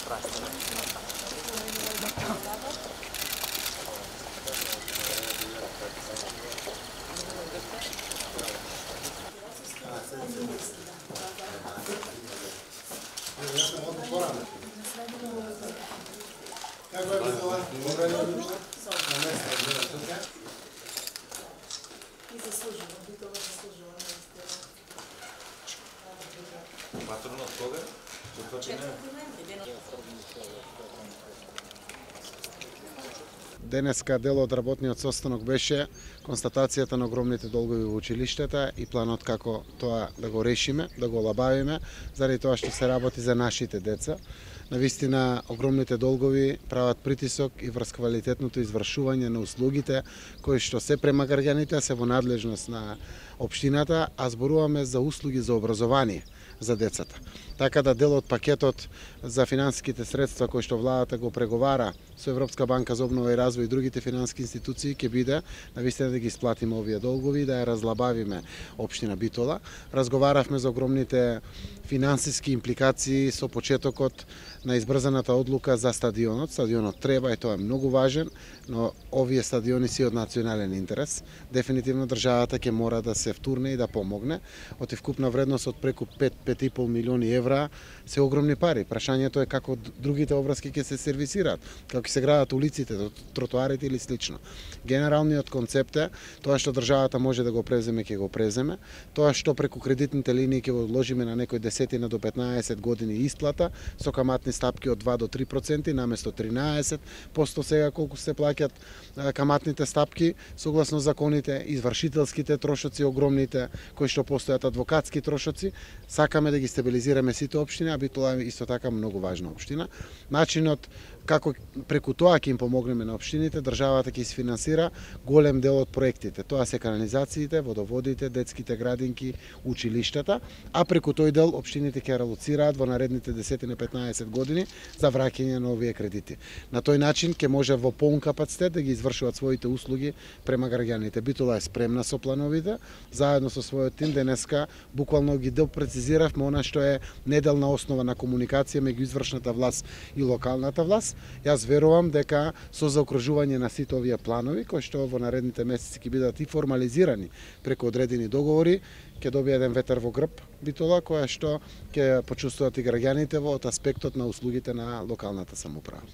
Kako je bila? Dobra je odlično? Na mjesto je bila tuka. I zaslužila, bi to zaslužila. Патрон од кога? Денеска дел од работниот состанок беше констатацијата на огромните долгови во училиштата и планот како тоа да го решиме, да го олабавиме, заради тоа што се работи за нашите деца. Навистина, огромните долгови прават притисок и врз квалитетното извршување на услугите кои што се према граѓаните, се во надлежност на општината, а зборуваме за услуги за образование за децата. Така да дел од пакетот за финансиските средства кои што владата го преговара со Европска банка за обнова и развој и другите финансиски институции ќе биде навистина да ги исплатиме овие долгови и да ја разлабавиме општина Битола. Разговаравме за огромните финансиски импликации со почетокот на избрзаната одлука за стадионот. Стадионот треба и тоа е многу важен, но овие стадиони си од национален интерес. Дефинитивно државата ќе мора да се втурне и да помогне. Од вкупна вредност од преку 5,5 милиони евра се огромни пари. Прашањето е како другите обврски ќе се сервисираат, како ќе се градат улиците, тротоарите или слично. Генералниот концепт е тоа што државата може да го преземе, ќе го преземе. Тоа што преку кредитните линии ќе го одложиме на некој 10 до 15 години исплата со каматни стапки од 2 до 3% наместо 13% сега колку се плаќат каматните стапки согласно законите, извршителските трошоци огромните кои што постојат, адвокатски трошоци. Сакаме да ги стабилизираме сите општини, а Битола е исто така многу важна општина. Начинот како преку тоа ќе им помогнеме на општините, државата ќе isfinansira голем дел од проектите. Тоа се канализациите, водоводите, детските градинки, училиштата, а преку тој дел општините ќе релоцираат во наредните 10-15 години за враќање на овие кредити. На тој начин ќе може во полн капацитет да ги извршуваат своите услуги према граѓаните. Битола е спремна со плановите, заедно со својот тим денеска буквално ги прецизиравме она што е неделна основа на комуникација меѓу извршната власт и локалната власт. Јас верувам дека со заокружување на сите овие планови, кои што во наредните месеци ќе бидат и формализирани преку одредени договори, ќе добие еден ветер во грб Битола, која што ќе почувствуваат и граѓаните во аспектот на услугите на локалната самоуправа.